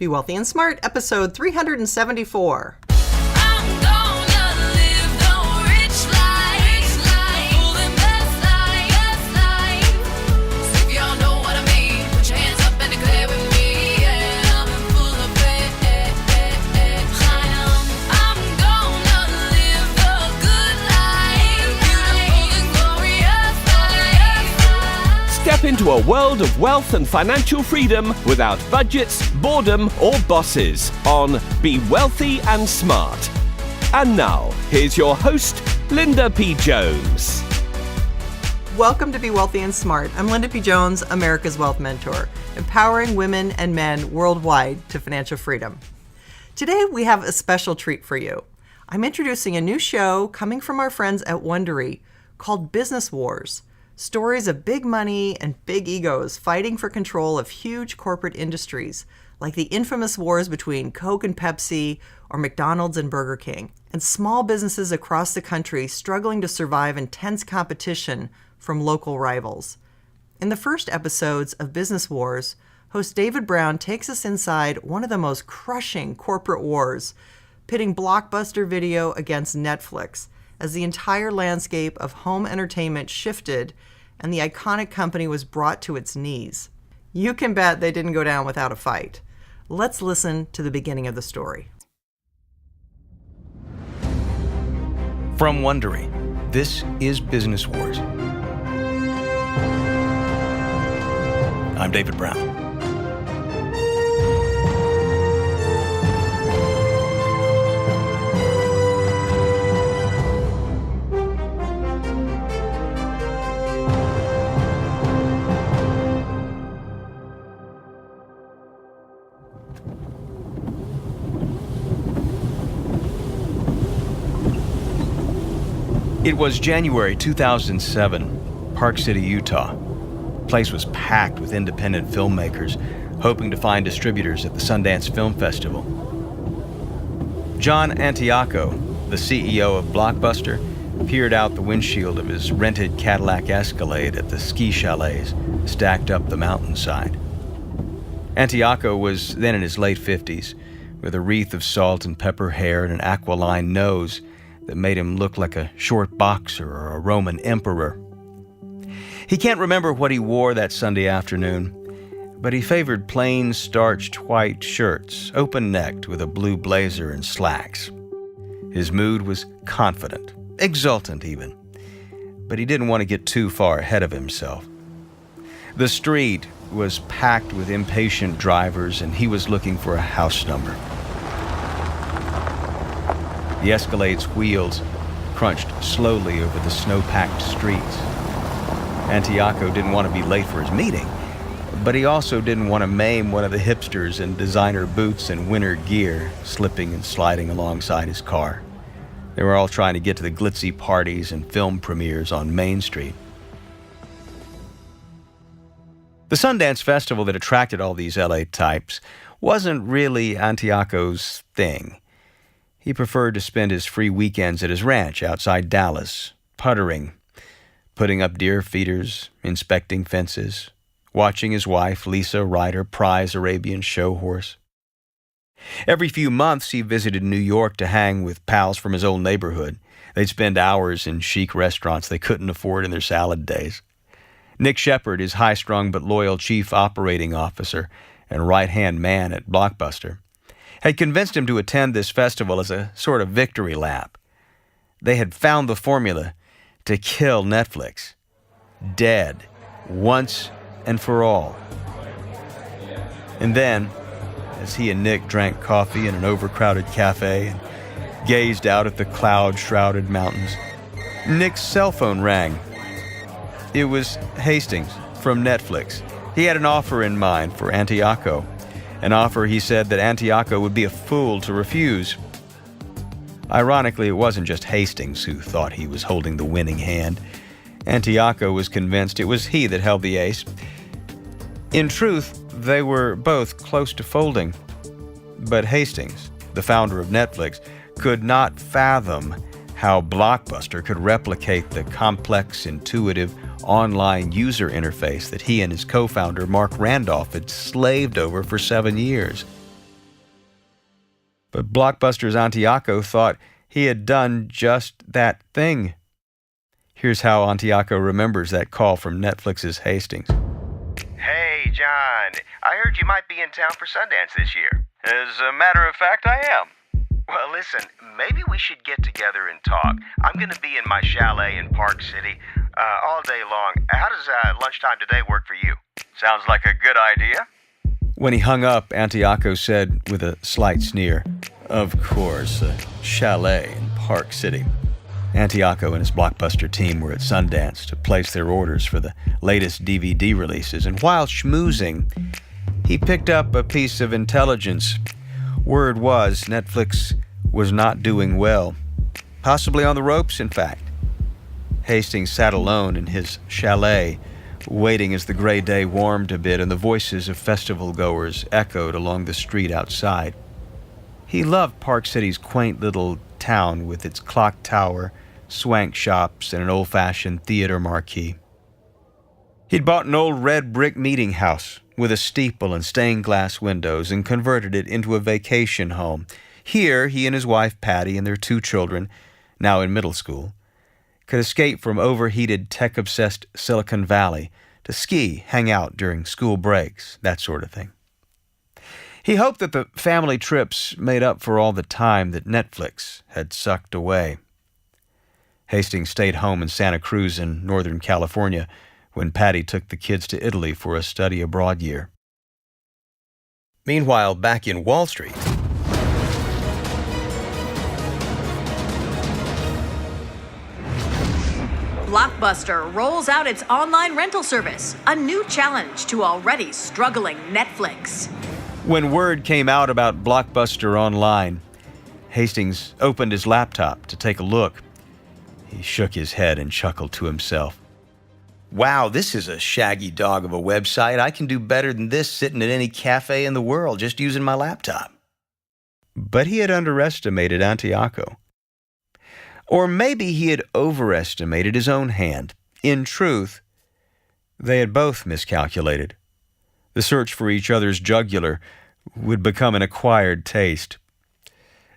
Be Wealthy and Smart, episode 374. Step into a world of wealth and financial freedom without budgets, boredom, or bosses on Be Wealthy and Smart. And now, here's your host, Linda P. Jones. Welcome to Be Wealthy and Smart. I'm Linda P. Jones, America's Wealth Mentor, empowering women and men worldwide to financial freedom. Today, we have a special treat for you. I'm introducing a new show coming from our friends at Wondery called Business Wars. Stories of big money and big egos fighting for control of huge corporate industries, like the infamous wars between Coke and Pepsi or McDonald's and Burger King, and small businesses across the country struggling to survive intense competition from local rivals. In the first episodes of Business Wars, host David Brown takes us inside one of the most crushing corporate wars, pitting Blockbuster Video against Netflix, as the entire landscape of home entertainment shifted and the iconic company was brought to its knees. You can bet they didn't go down without a fight. Let's listen to the beginning of the story. From Wondery, this is Business Wars. I'm David Brown. It was January 2007, Park City, Utah. The place was packed with independent filmmakers hoping to find distributors at the Sundance Film Festival. John Antioco, the CEO of Blockbuster, peered out the windshield of his rented Cadillac Escalade at the ski chalets stacked up the mountainside. Antioco was then in his late 50s, with a wreath of salt and pepper hair and an aquiline nose that made him look like a short boxer or a Roman emperor. He can't remember what he wore that Sunday afternoon, but he favored plain, starched white shirts, open-necked with a blue blazer and slacks. His mood was confident, exultant even, but he didn't want to get too far ahead of himself. The street was packed with impatient drivers, and he was looking for a house number. The Escalade's wheels crunched slowly over the snow-packed streets. Antioco didn't want to be late for his meeting, but he also didn't want to maim one of the hipsters in designer boots and winter gear slipping and sliding alongside his car. They were all trying to get to the glitzy parties and film premieres on Main Street. The Sundance Festival that attracted all these LA types wasn't really Antioco's thing. He preferred to spend his free weekends at his ranch outside Dallas, puttering, putting up deer feeders, inspecting fences, watching his wife, Lisa, ride her prize Arabian show horse. Every few months, he visited New York to hang with pals from his old neighborhood. They'd spend hours in chic restaurants they couldn't afford in their salad days. Nick Shepard, his high-strung but loyal chief operating officer and right-hand man at Blockbuster, had convinced him to attend this festival as a sort of victory lap. They had found the formula to kill Netflix. Dead. Once and for all. And then, as he and Nick drank coffee in an overcrowded cafe and gazed out at the cloud-shrouded mountains, Nick's cell phone rang. It was Hastings from Netflix. He had an offer in mind for Antioco. An offer he said that Antioco would be a fool to refuse. Ironically, it wasn't just Hastings who thought he was holding the winning hand. Antioco was convinced it was he that held the ace. In truth, they were both close to folding. But Hastings, the founder of Netflix, could not fathom how Blockbuster could replicate the complex, intuitive, online user interface that he and his co-founder Mark Randolph had slaved over for 7 years. But Blockbuster's Antioco thought he had done just that thing. Here's how Antioco remembers that call from Netflix's Hastings. Hey, John, I heard you might be in town for Sundance this year. As a matter of fact, I am. Well, listen, maybe we should get together and talk. I'm going to be in my chalet in Park City all day long. How does lunchtime today work for you? Sounds like a good idea. When he hung up, Antioco said with a slight sneer, "Of course, a chalet in Park City." Antioco and his Blockbuster team were at Sundance to place their orders for the latest DVD releases, and while schmoozing, he picked up a piece of intelligence. Word was Netflix was not doing well, possibly on the ropes, in fact. Hastings sat alone in his chalet, waiting as the gray day warmed a bit and the voices of festival-goers echoed along the street outside. He loved Park City's quaint little town with its clock tower, swank shops, and an old-fashioned theater marquee. He'd bought an old red brick meeting house with a steeple and stained glass windows and converted it into a vacation home. Here, he and his wife Patty and their 2 children, now in middle school, could escape from overheated, tech-obsessed Silicon Valley to ski, hang out during school breaks, that sort of thing. He hoped that the family trips made up for all the time that Netflix had sucked away. Hastings stayed home in Santa Cruz in Northern California when Patty took the kids to Italy for a study abroad year. Meanwhile, back in Wall Street, Blockbuster rolls out its online rental service, a new challenge to already struggling Netflix. when word came out about Blockbuster Online, Hastings opened his laptop to take a look. He shook his head and chuckled to himself. Wow, this is a shaggy dog of a website. I can do better than this sitting at any cafe in the world just using my laptop. But he had underestimated Antioco. Or maybe he had overestimated his own hand. In truth, they had both miscalculated. The search for each other's jugular would become an acquired taste.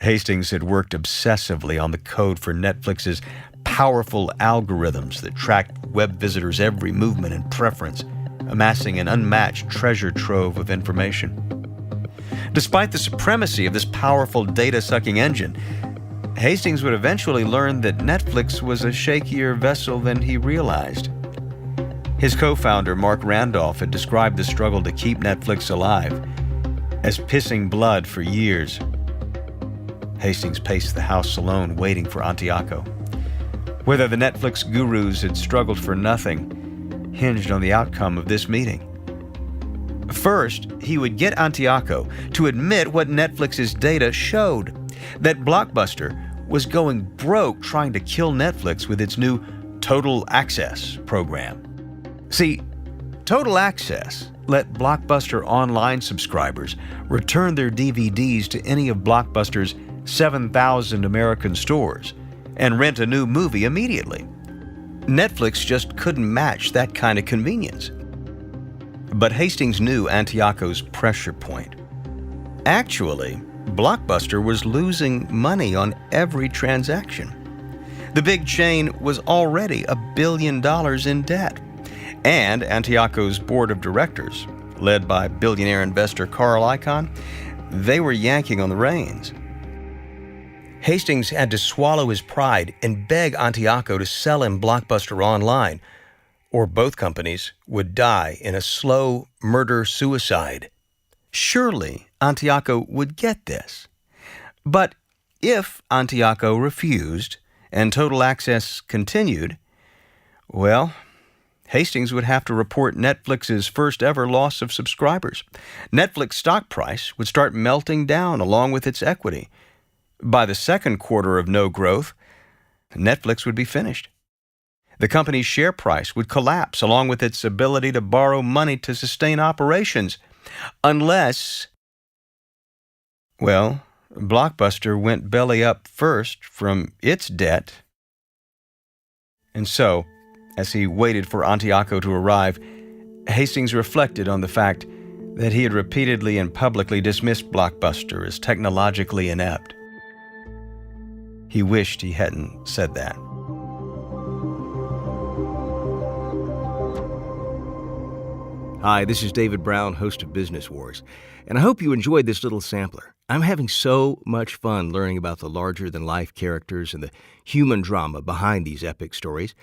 Hastings had worked obsessively on the code for Netflix's powerful algorithms that tracked web visitors' every movement and preference, amassing an unmatched treasure trove of information. Despite the supremacy of this powerful data-sucking engine, Hastings would eventually learn that Netflix was a shakier vessel than he realized. His co-founder, Mark Randolph, had described the struggle to keep Netflix alive as pissing blood for years. Hastings paced the house alone, waiting for Antioco. Whether the Netflix gurus had struggled for nothing hinged on the outcome of this meeting. First, he would get Antioco to admit what Netflix's data showed, that Blockbuster was going broke trying to kill Netflix with its new Total Access program. See, Total Access let Blockbuster Online subscribers return their DVDs to any of Blockbuster's 7,000 American stores and rent a new movie immediately. Netflix just couldn't match that kind of convenience. But Hastings knew Antioco's pressure point. Actually, Blockbuster was losing money on every transaction. The big chain was already $1 billion in debt. And Antioco's board of directors, led by billionaire investor Carl Icahn, they were yanking on the reins. Hastings had to swallow his pride and beg Antioco to sell him Blockbuster Online, or both companies would die in a slow murder-suicide. Surely Antioco would get this. But if Antioco refused and Total Access continued, well, Hastings would have to report Netflix's first-ever loss of subscribers. Netflix stock price would start melting down along with its equity. By the second quarter of no growth, Netflix would be finished. The company's share price would collapse along with its ability to borrow money to sustain operations, unless, well, Blockbuster went belly up first from its debt. And so, as he waited for Antioco to arrive, Hastings reflected on the fact that he had repeatedly and publicly dismissed Blockbuster as technologically inept. He wished he hadn't said that. Hi, this is David Brown, host of Business Wars, and I hope you enjoyed this little sampler. I'm having so much fun learning about the larger-than-life characters and the human drama behind these epic stories,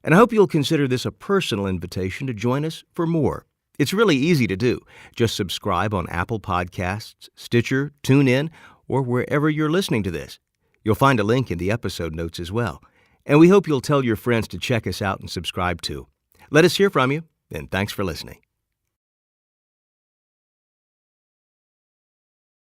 and I hope you'll consider this a personal invitation to join us for more. It's really easy to do. Just subscribe on Apple Podcasts, Stitcher, TuneIn, or wherever you're listening to this. You'll find a link in the episode notes as well. And we hope you'll tell your friends to check us out and subscribe too. Let us hear from you, and thanks for listening.